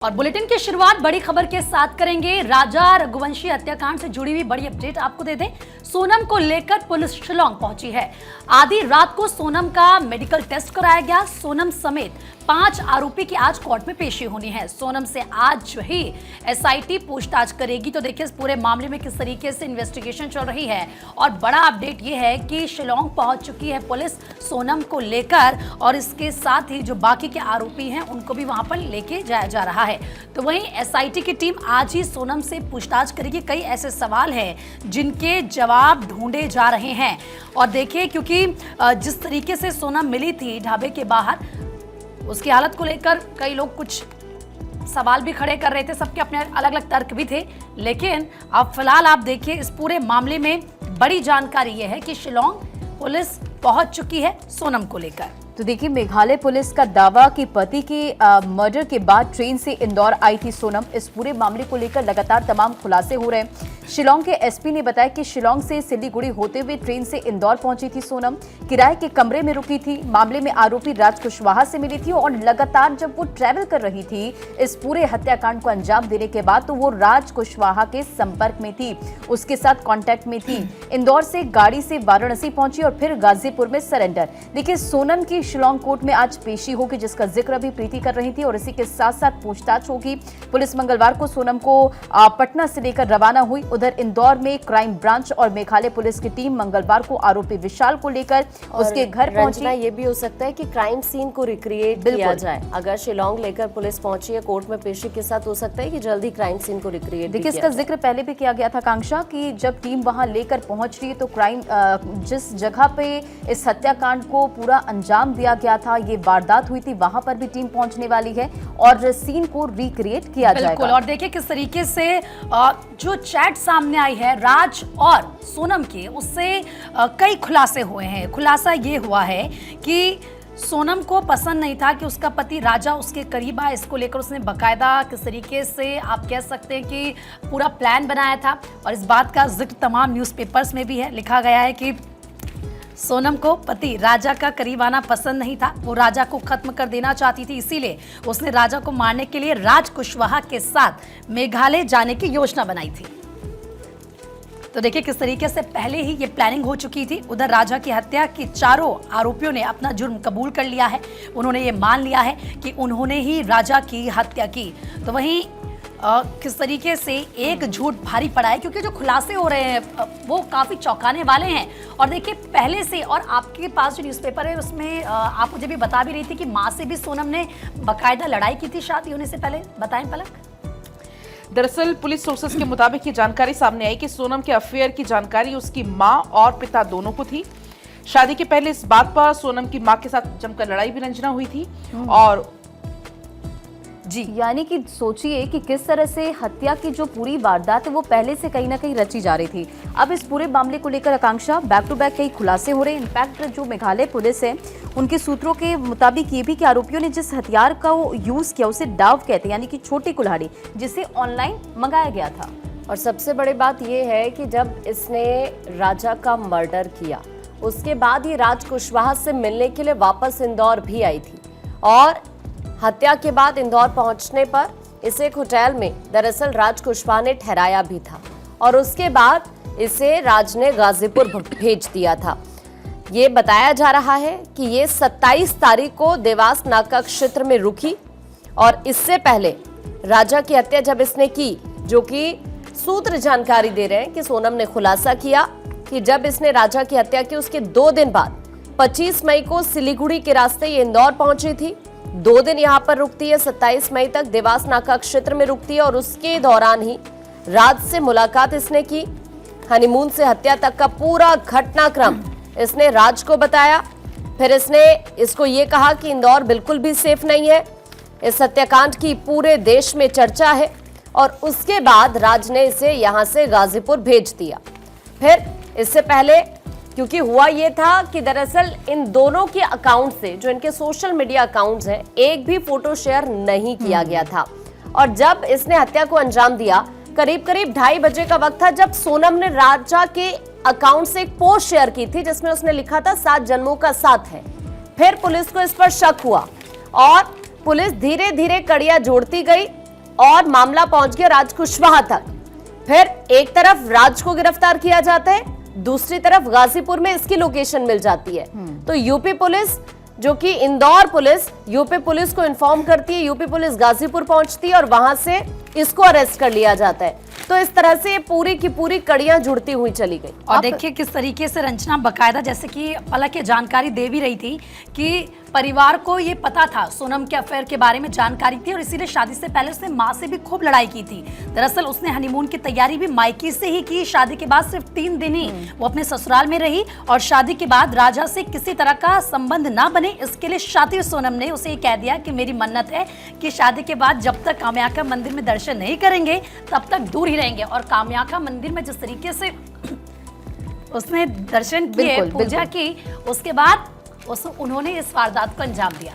और बुलेटिन की शुरुआत बड़ी खबर के साथ करेंगे। राजा रघुवंशी हत्याकांड से जुड़ी हुई बड़ी अपडेट आपको दे दें। सोनम को लेकर पुलिस शिलांग पहुंची है। आधी रात को सोनम का मेडिकल टेस्ट कराया गया। सोनम समेत 5 आरोपी की आज कोर्ट में पेशी होनी है। सोनम से आज ही एसआईटी पूछताछ करेगी। तो देखिए इस पूरे मामले में किस तरीके से इन्वेस्टिगेशन चल रही है। और बड़ा अपडेट यह है कि शिलांग पहुंच चुकी है पुलिस सोनम को लेकर, और इसके साथ ही जो बाकी के आरोपी हैं उनको भी वहां पर लेके जाया जा रहा है। तो वहीं एसआईटी की टीम आज ही सोनम से पूछताछ करेगी। कई ऐसे सवाल हैं जिनके जवाब ढूंढे जा रहे हैं। और देखिए क्योंकि जिस तरीके से सोनम मिली थी ढाबे के बाहर, उसकी हालत को लेकर कई लोग कुछ सवाल भी खड़े कर रहे थे। सबके अपने अलग अलग तर्क भी थे। लेकिन अब फिलहाल आप देखिए इस पूरे मामले में बड़ी जानकारी यह है कि शिलांग पुलिस पहुंच चुकी है सोनम को लेकर। तो देखिए मेघालय पुलिस का दावा कि पति के मर्डर के बाद ट्रेन से इंदौर आई थी सोनम। इस पूरे मामले को लेकर लगातार तमाम खुलासे हो रहे हैं। शिलांग के एसपी ने बताया कि शिलांग से सिलीगुड़ी होते हुए ट्रेन से इंदौर पहुंची थी सोनम। किराए के कमरे में रुकी थी। मामले में आरोपी राज कुशवाहा से मिली थी और लगातार जब वो ट्रैवल कर रही थी इस पूरे हत्याकांड को अंजाम देने के बाद, तो वो राज कुशवाहा के संपर्क में थी, उसके साथ कॉन्टेक्ट में थी। इंदौर से गाड़ी से वाराणसी पहुंची और फिर गाजीपुर में सरेंडर। देखिए सोनम की शिलांग कोर्ट में आज पेशी होगी, जिसका जिक्र अभी प्रीति कर रही थी, और इसी के साथ साथ पूछताछ होगी। पुलिस मंगलवार को सोनम को पटना से लेकर रवाना हुई। उधर इंदौर में क्राइम ब्रांच और मेघालय पुलिस की टीम मंगलवार को आरोपी विशाल को लेकर उसके घर पहुंची। ये भी हो सकता है कि क्राइम सीन को रिक्रिएट किया जाए। अगर शिलांग लेकर पुलिस पहुंची है कोर्ट में पेशी के साथ, हो सकता है कि जल्दी क्राइम सीन को रिक्रिएट। देखिए इसका जिक्र पहले भी किया गया था कांक्षा कि जब टीम वहां लेकर पहुंच रही है तो क्राइम जिस जगह पे इस हत्याकांड को पूरा अंजाम दिया गया था, ये वारदात हुई थी, वहां पर भी टीम पहुंचने वाली है और सीन को रिक्रिएट किया जाएगा। और देखिए किस तरीके से जो चैट सामने आई है राज और सोनम के, उससे कई खुलासे हुए हैं। खुलासा ये हुआ है कि सोनम को पसंद नहीं था कि उसका पति राजा उसके करीब आए। इसको लेकर उसने बकायदा किस तरीके से आप कह सकते हैं कि पूरा प्लान बनाया था। और इस बात का जिक्र तमाम न्यूज़पेपर्स में भी है। लिखा गया है कि सोनम को पति राजा का करीब आना पसंद नहीं था। वो राजा को खत्म कर देना चाहती थी, इसीलिए उसने राजा को मारने के लिए राज कुशवाहा के साथ मेघालय जाने की योजना बनाई थी। तो देखिए किस तरीके से पहले ही ये प्लानिंग हो चुकी थी। उधर राजा की हत्या की चारों आरोपियों ने अपना जुर्म कबूल कर लिया है। उन्होंने ये मान लिया है कि उन्होंने ही राजा की हत्या की। तो वहीं किस तरीके से एक झूठ भारी पड़ा है, क्योंकि जो खुलासे हो रहे हैं वो काफ़ी चौंकाने वाले हैं। और देखिए पहले से, और आपके पास जो न्यूज़पेपर है उसमें आप मुझे भी बता भी रही थी कि माँ से भी सोनम ने बाकायदा लड़ाई की थी शादी होने से पहले। बताएं पलक। दरअसल पुलिस सोर्सेस के मुताबिक ये जानकारी सामने आई कि सोनम के अफेयर की जानकारी उसकी मां और पिता दोनों को थी। शादी के पहले इस बात पर सोनम की मां के साथ जमकर लड़ाई भी रंजना हुई थी। और जी यानी कि सोचिए कि किस तरह से हत्या की जो पूरी वारदात है वो पहले से कहीं ना कहीं रची जा रही थी। अब इस पूरे मामले को लेकर आकांक्षा बैक टू बैक कई खुलासे हो रहे हैं। इनफैक्ट जो मेघालय पुलिस है उनके सूत्रों के मुताबिक ये भी कि आरोपियों ने जिस हथियार का वो यूज किया उसे डाव कहते हैं, यानी कि छोटी कुल्हाड़ी, जिसे ऑनलाइन मंगाया गया था। और सबसे बड़ी बात यह है कि जब इसने राजा का मर्डर किया उसके बाद ये राज कुशवाहा से मिलने के लिए वापस इंदौर भी आई थी। और हत्या के बाद इंदौर पहुंचने पर इसे एक होटल में दरअसल राज कुशवाहा ने ठहराया भी था, और उसके बाद इसे राज ने गाजीपुर भेज दिया था। ये बताया जा रहा है कि ये 27 तारीख को देवास नाका क्षेत्र में रुकी, और इससे पहले राजा की हत्या जब इसने की, जो कि सूत्र जानकारी दे रहे हैं कि सोनम ने खुलासा किया कि जब इसने राजा की हत्या की उसके 2 दिन बाद 25 मई को सिलीगुड़ी के रास्ते ये इंदौर पहुंची थी। 2 दिन यहाँ पर रुकती है, 27 मई तक देवास नाका क्षेत्र में रुकती है, और उसके दौरान ही राज से मुलाकात इसने की। हनीमून से हत्या तक का पूरा घटनाक्रम इसने राज को बताया। फिर इसने इसको ये कहा कि इंदौर बिल्कुल भी सेफ नहीं है, इस हत्याकांड की पूरे देश में चर्चा है, और उसके बाद राज ने इसे यहाँ से गाजीपुर भेज दिया। फिर इससे पहले क्योंकि हुआ ये था कि दरअसल इन दोनों के अकाउंट से, जो इनके सोशल मीडिया अकाउंट्स हैं, एक भी फोटो शेयर नहीं किया गया था। और जब इसने हत्या को अंजाम दिया करीब 2:30 बजे का वक्त था, जब सोनम ने राजा के अकाउंट से एक पोस्ट शेयर की थी जिसमें उसने लिखा था 7 जन्मों का साथ है। फिर पुलिस को इस पर शक हुआ और पुलिस धीरे धीरे कड़ियां जोड़ती गई और मामला पहुंच गया राज कुशवाहा तक। फिर एक तरफ राज को गिरफ्तार किया जाता है, दूसरी तरफ गाजीपुर में इसकी लोकेशन मिल जाती है। तो यूपी पुलिस, जो कि इंदौर पुलिस यूपी पुलिस को इन्फॉर्म करती है, यूपी पुलिस गाजीपुर पहुंचती है और वहां से इसको अरेस्ट कर लिया जाता है। तो इस तरह से पूरी की पूरी कड़ियां जुड़ती हुई चली गई। और देखिए किस तरीके से रंजना बकायदा, जैसे कि पलक ये जानकारी दे भी रही थी कि परिवार को ये पता था सोनम के अफेयर के बारे में जानकारी थी और इसीलिए शादी से पहले उसने माँ से भी खूब लड़ाई की थी। दरअसल उसने हनीमून की तैयारी भी मायके से ही की। शादी के बाद सिर्फ 3 दिन ही वो अपने ससुराल में रही और शादी के बाद राजा से किसी तरह का संबंध ना बने, इसके लिए शादी सोनम ने उसे ये कह दिया कि मेरी मन्नत है कि शादी के बाद जब तक कामाख्या मंदिर में दर्शन नहीं करेंगे तब तक दूर ही रहेंगे। और कामाख्या मंदिर में जिस तरीके से उसने दर्शन किए, पूजा की, उसके बाद उन्होंने इस वारदात को अंजाम दिया।